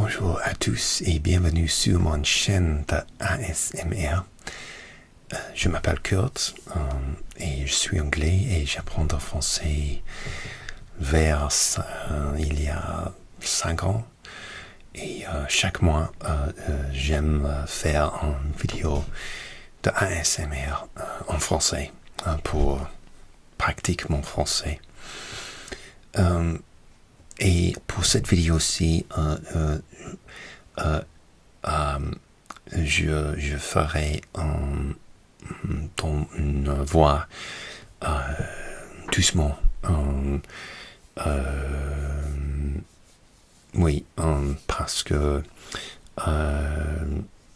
Bonjour à tous et bienvenue sur mon chaîne de ASMR. Je m'appelle Kurt et je suis anglais et j'apprends le français il y a 5 ans. Et chaque mois, j'aime faire une vidéo de ASMR en français pour pratiquer mon français. Et pour cette vidéo-ci, je ferai dans une voix doucement. Oui, parce que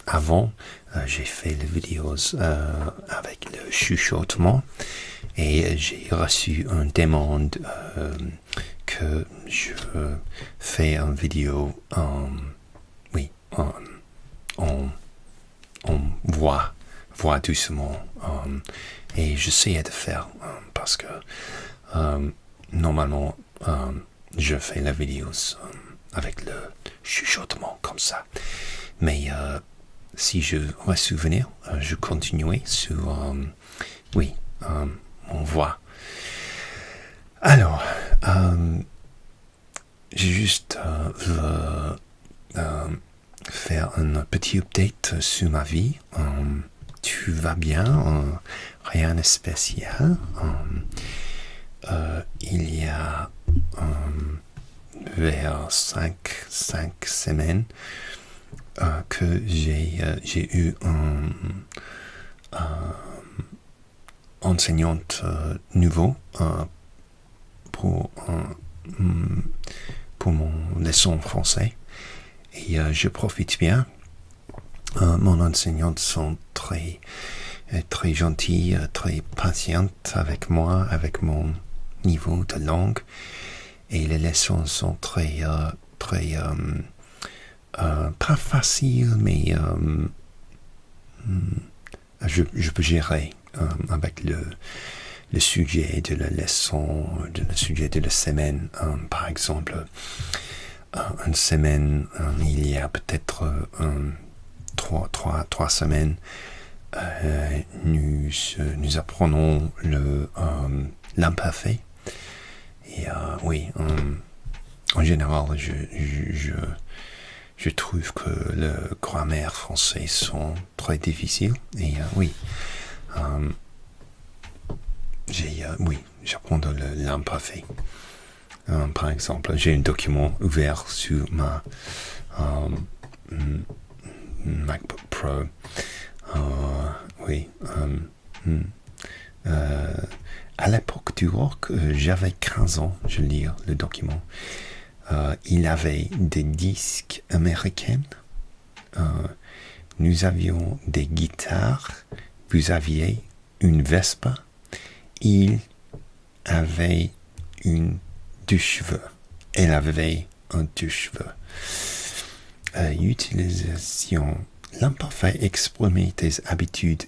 avant, j'ai fait les vidéos avec le chuchotement et j'ai reçu une demande que je fais une vidéo en voix doucement et j'essaie de faire parce que normalement je fais la vidéo avec le chuchotement comme ça, mais si je me souviens, je continuerai sur mon voix. Alors, j'ai juste faire un petit update sur ma vie. Tu vas bien, rien de spécial. Il y a vers 5 semaines que j'ai eu un enseignante nouveau pour mon leçon français et je profite bien. Mon enseignante sont très gentils, très patientes avec moi, avec mon niveau de langue, et les leçons sont très pas faciles, mais je peux gérer avec le sujet de la leçon, le sujet de la semaine. Par exemple, une semaine, il y a peut-être 3 semaines, nous apprenons l'imparfait. Et oui, en général, je trouve que le grammaire français sont très difficiles. Et oui, j'apprends l'imparfait. Par exemple, j'ai un document ouvert sur ma MacBook Pro. À l'époque du rock, j'avais 15 ans, je lis le document. Il avait des disques américains. Nous avions des guitares. Vous aviez une Vespa. Il avait une douche-cheveux. Elle avait un douche-cheveux. Utilisation. L'imparfait exprimait tes habitudes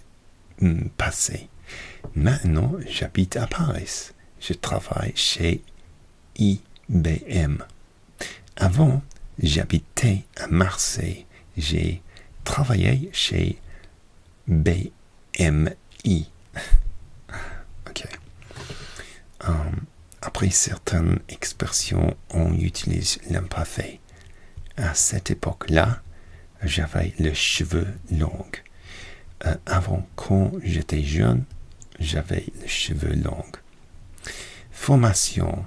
passées. Maintenant, j'habite à Paris. Je travaille chez IBM. Avant, j'habitais à Marseille. J'ai travaillé chez BMI. Ok. Après certaines expressions, on utilise l'imparfait. À cette époque-là, j'avais les cheveux longs. Avant, quand j'étais jeune, j'avais les cheveux longs. Formation.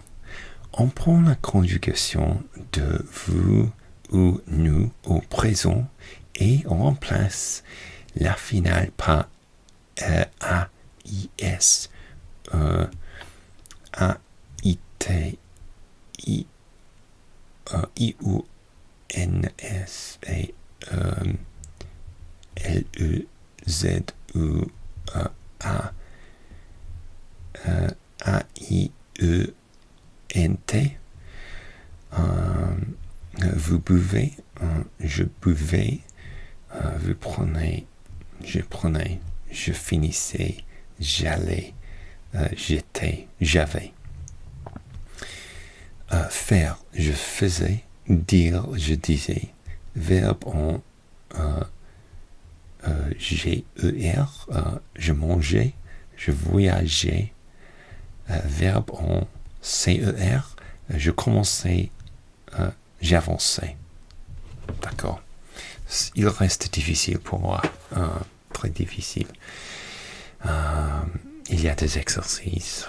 On prend la conjugation de vous ou nous au présent et on remplace la finale par AIS, AIT, IONS et LEZUAAIENT. Vous buvez, je buvais, vous prenez, je prenais, je finissais, j'allais, j'étais, j'avais. Faire, je faisais, dire, je disais. verbe en GER, je mangeais, je voyageais, verbe en CER, je commençais, j'avançais. D'accord. Il reste difficile pour moi, très difficile. Il y a des exercices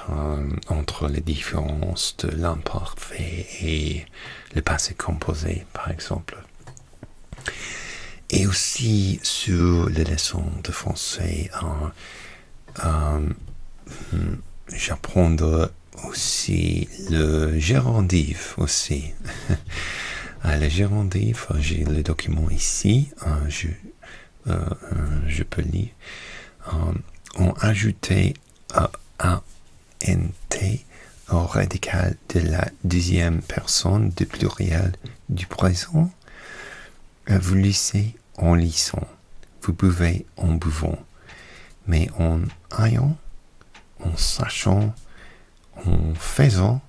entre les différences de l'imparfait et le passé composé, par exemple. Et aussi sur les leçons de français, j'apprends aussi le gérondif aussi. Le gérondif, j'ai le document ici, je peux lire. On ajoutait un NT au radical de la deuxième personne du pluriel du présent. Vous lisez en lisant, vous buvez en buvant, mais en ayant, en sachant, en faisant,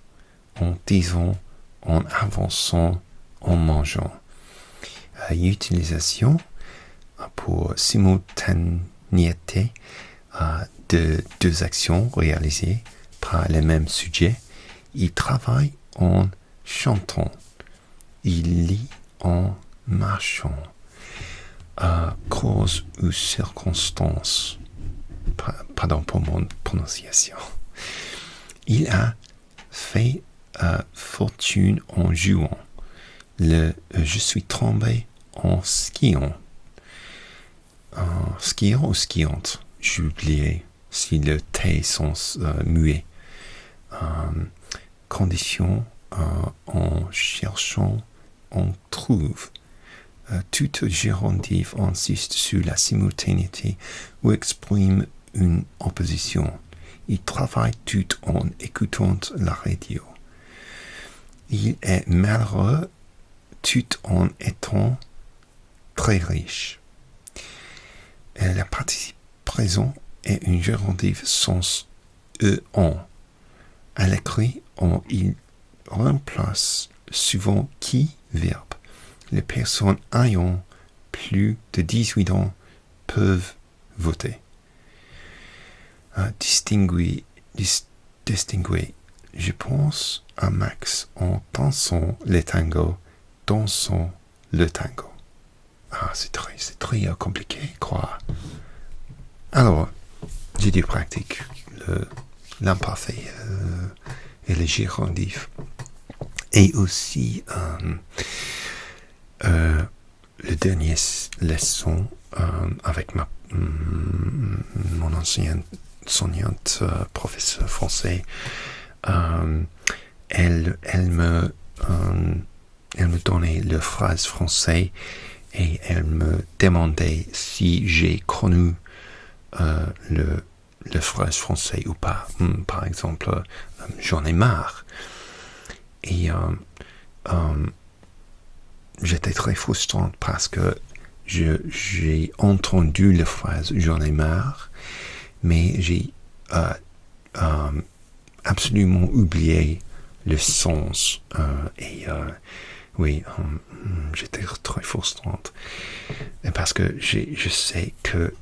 en disant, en avançant, en mangeant. Utilisation pour simultanéité de deux actions réalisées par le même sujet. Il travaille en chantant. Il lit en marchant. Cause ou circonstance. Pardon pour mon prononciation. Il a fait fortune en jouant. Je suis tombé en skiant. Skiant ou skiante? J'ai oublié si le T sont muets. Condition, en cherchant, on trouve. Toute gérondif insiste sur la simultanéité ou exprime une opposition. Il travaille tout en écoutant la radio. Il est malheureux tout en étant très riche. La participe présent est une gérondif sens en. À l'écrit, il remplace souvent qui verbe. Les personnes ayant plus de 18 ans peuvent voter. Distinguer. Je pense à Max en dansant le tango, dansant le tango. C'est très compliqué, quoi. Alors, j'ai du pratique, l'imparfait et le gérondif. Et aussi, le dernier leçon avec mon enseignante professeur français, elle me donnait la phrase française et elle me demandait si j'ai connu le phrase français ou pas. Par exemple, j'en ai marre. Et j'étais très frustrante parce que j'ai entendu la phrase j'en ai marre, mais j'ai absolument oublié le sens. Oui, j'étais très frustrante parce que je sais que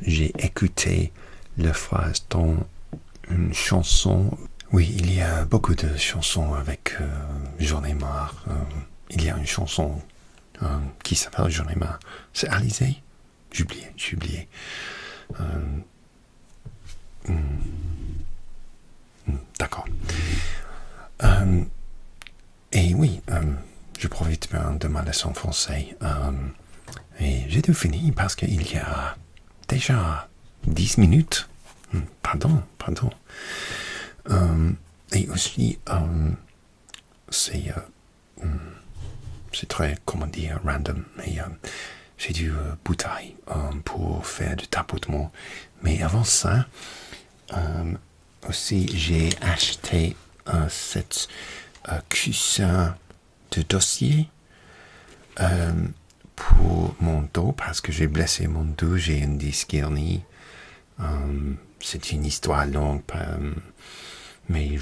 j'ai écouté la phrase dans une chanson. Oui, il y a beaucoup de chansons avec j'en ai marre. Il y a une chanson qui s'appelle j'en ai marre. C'est Alizé? J'ai oublié. D'accord. Et oui, je profite bien de ma leçon français. Et j'ai tout fini parce qu'il y a déjà 10 minutes. Pardon. Et aussi, c'est très, random. Mais j'ai du bouteille pour faire du tapotement. Mais avant ça, aussi, j'ai acheté cette coussin de dossier pour mon dos parce que j'ai blessé mon dos, j'ai un disque hernie. C'est une histoire longue, mais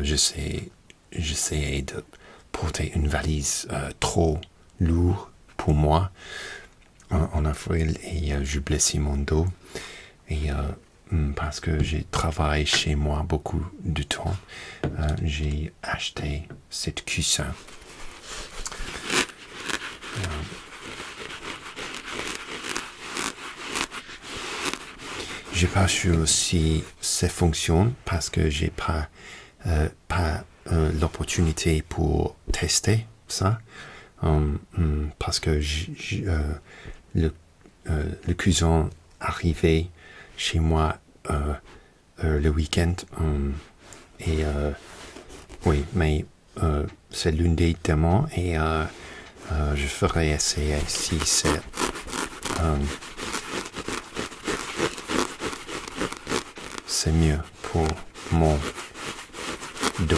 j'essaie de porter une valise trop lourde pour moi en avril et j'ai blessé mon dos. Et parce que j'ai travaillé chez moi beaucoup de temps, j'ai acheté cette coussin. J'ai pas sûr si ça fonctionne parce que j'ai pas l'opportunité pour tester ça. Parce que le cousin arrivait chez moi le week-end et oui, mais c'est lundi demain et je ferai essayer si c'est mieux pour mon dos.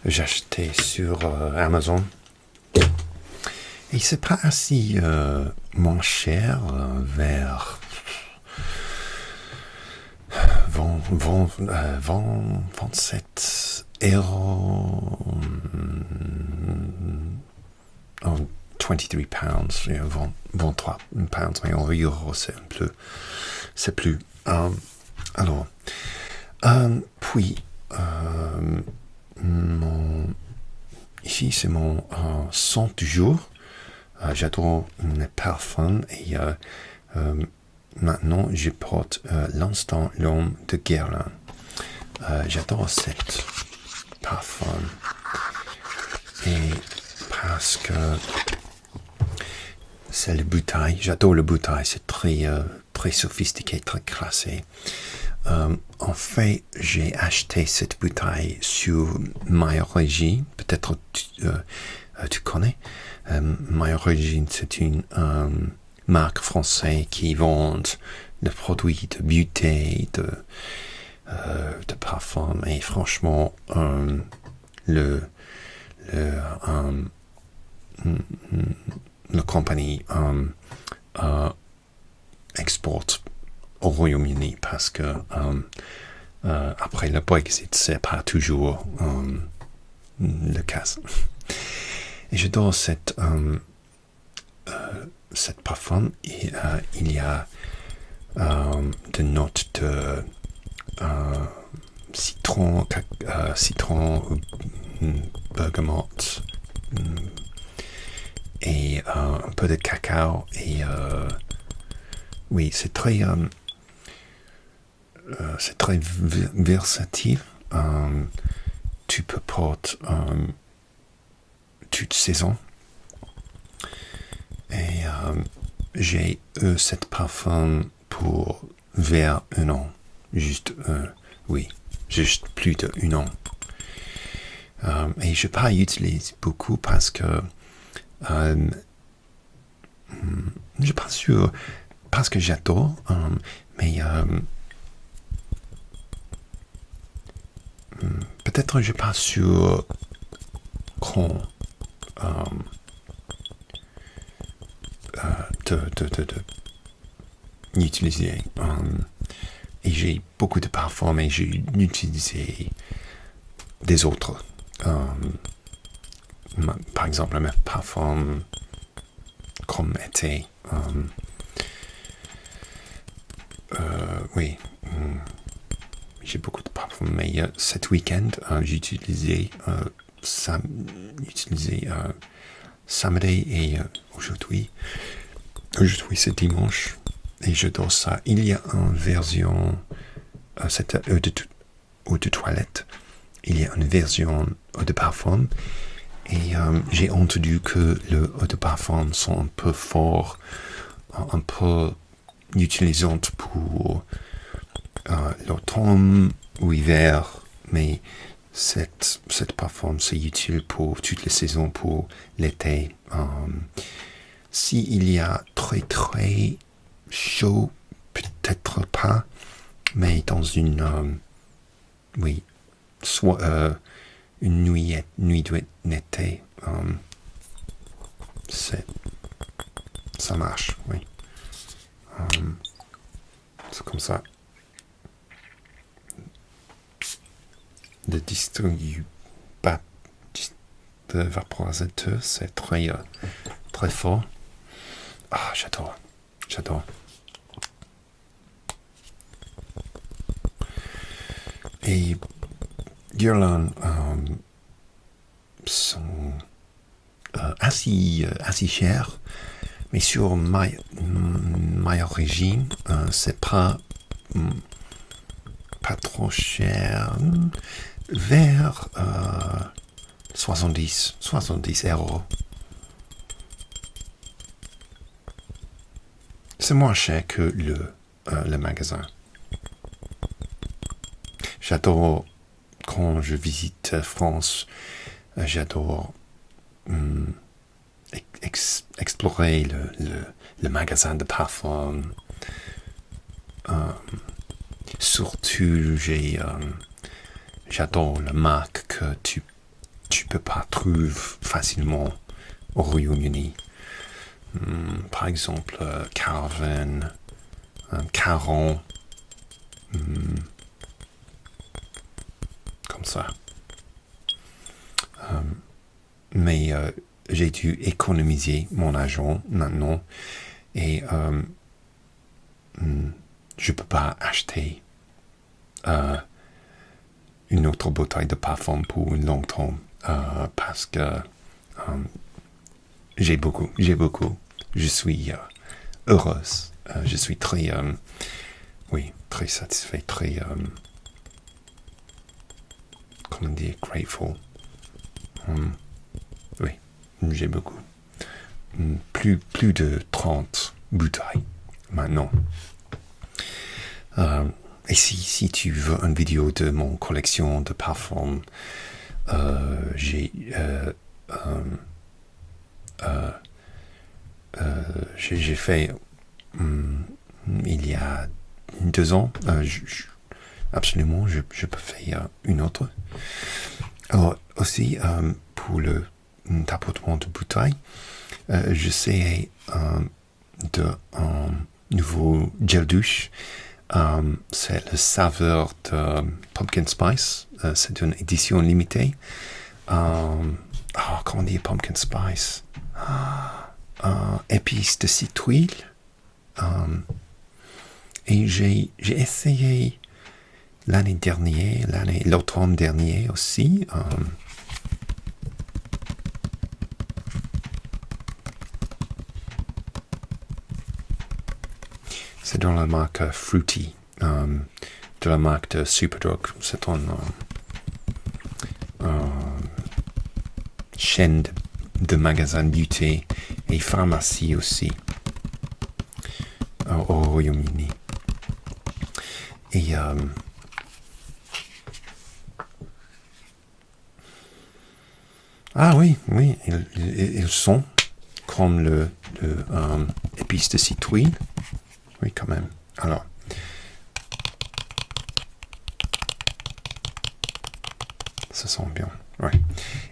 J'ai acheté sur Amazon et c'est pas assez moins cher, vers 27 euros, 23 pounds, 23 pounds, mais en euros c'est plus. Alors, puis ici c'est mon son du jour. J'adore les parfums et maintenant je porte l'instant l'homme de Guerlain. J'adore cette parfum et parce que c'est le bouteille. J'adore le bouteille, c'est très sophistiqué, très classé. En fait, j'ai acheté cette bouteille sur My Origin. Peut-être tu connais. My Origin, c'est une marque française qui vend des produits de beauté, de parfum. Et franchement, le compagnie exporte au Royaume-Uni parce que après le Brexit, c'est pas toujours le cas. Et j'adore cette parfum et il y a des notes de citron, bergamote et un peu de cacao et oui, c'est très versatile. Tu peux porter toute saison. Et j'ai eu cette parfum pour vers 1 an. Juste plus de 1 an. Et je pas utilise beaucoup parce que je suis pas sûr, parce que j'adore, mais peut-être je suis pas sûr qu'on d'utiliser. Et j'ai beaucoup de parfums, mais j'ai utilisé des autres. Par exemple, mes parfums comme été. Oui, j'ai beaucoup de parfums, mais cet week-end, j'ai utilisé samedi et aujourd'hui. Aujourd'hui, c'est dimanche et j'adore ça. Il y a une version, cette eau de toilette. Il y a une version eau de parfum et j'ai entendu que les eaux de parfum sont un peu forts, un peu utilisantes pour l'automne ou l'hiver, mais cette parfum c'est utile pour toutes les saisons, pour l'été. S'il y a très très chaud, peut-être pas, mais dans une soit une nuit d'été, Ça marche, oui. C'est comme ça. Le de vaporisateur, c'est très, très fort. Ah, j'adore. Et Guerlain sont assez chers, mais sur ma origine, c'est pas trop cher, vers 70 euros. C'est moins cher que le magasin. J'adore, quand je visite France, j'adore explorer le magasin de parfums. Surtout, j'adore la marque que tu peux pas trouver facilement au Royaume-Uni. Par exemple, Calvin, Caron, comme ça. Mais j'ai dû économiser mon argent maintenant et je peux pas acheter une autre bouteille de parfum pour un long temps parce que j'ai beaucoup. Je suis heureuse. Je suis très, très satisfait, très, comment dire, grateful. Oui, j'ai beaucoup. Plus de 30 bouteilles maintenant. Et si tu veux une vidéo de mon collection de parfums, j'ai fait il y a 2 ans. Absolument, je peux faire une autre. Alors aussi, pour le tapotement de bouteille, j'essaie de un nouveau gel douche. C'est le saveur de Pumpkin Spice. C'est une édition limitée. Comment dire Pumpkin Spice? Épices de citrouille. Et j'ai essayé l'automne dernier aussi. C'est dans la marque Fruity, de la marque de Superdrug. C'est une chaîne de magasins beauté et pharmacie aussi au Royaume-Uni. Et oui, ils sont comme le épice de citrouille. Oui, quand même. Alors, ça sent bien. Ouais.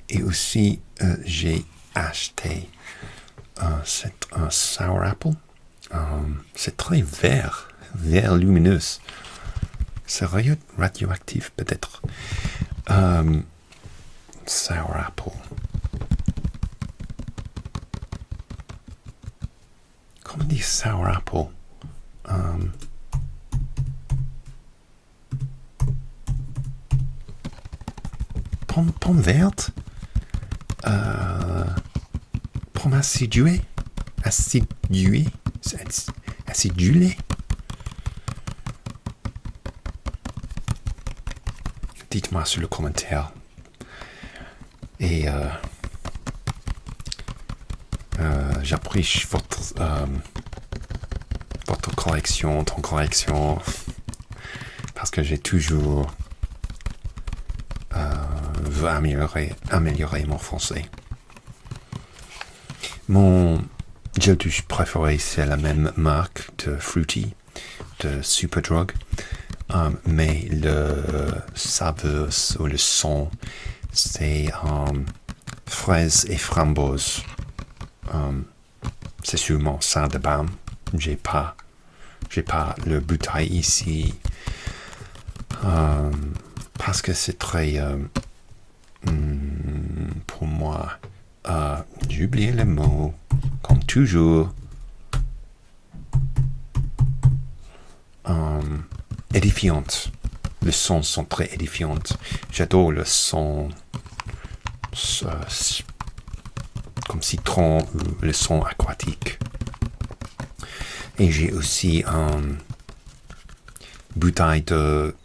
Et aussi, j'ai acheté un sour apple. C'est très vert lumineux. C'est radioactif peut-être. Sour apple. Comment on dit sour apple? Pomme verte, pomme acidulée, dites-moi sur le commentaire. Et j'apprécie votre correction, ton correction, parce que j'ai toujours veux améliorer mon français. Mon gel douche préféré, c'est la même marque de Fruity, de Superdrug, mais le saveur ou le son, c'est fraise et framboise. c'est sûrement ça de BAM. J'ai pas le bouteille ici parce que c'est très pour moi j'ai oublié le mot comme toujours édifiante. Les sons sont très édifiantes. J'adore le son comme citron ou le son aquatique. Et j'ai aussi bouteille de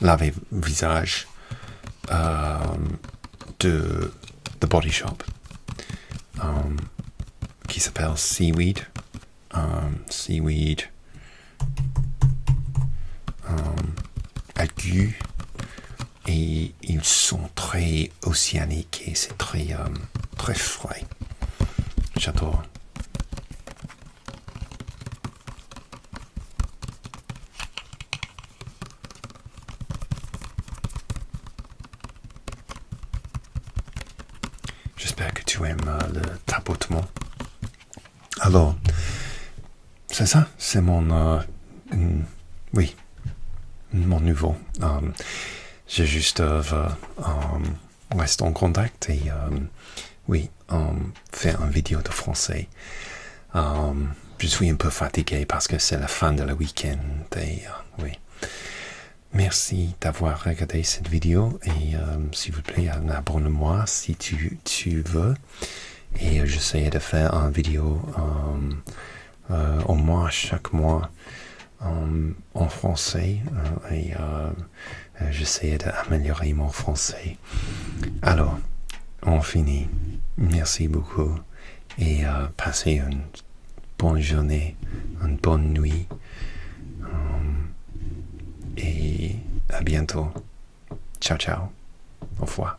laver visage de The Body Shop qui s'appelle Seaweed. Seaweed algue, et ils sont très océaniques et c'est très frais. J'adore. J'espère que tu aimes le tapotement. Alors, c'est ça, c'est mon mon nouveau. J'ai juste reste en contact et faire une vidéo de français. Je suis un peu fatigué parce que c'est la fin de le week-end et merci d'avoir regardé cette vidéo et s'il vous plaît, abonne-moi si tu veux. Et j'essaie de faire une vidéo au moins chaque mois en français et j'essaie d'améliorer mon français. Alors, on finit. Merci beaucoup et passez une bonne journée, une bonne nuit et à bientôt. Ciao, ciao. Au revoir.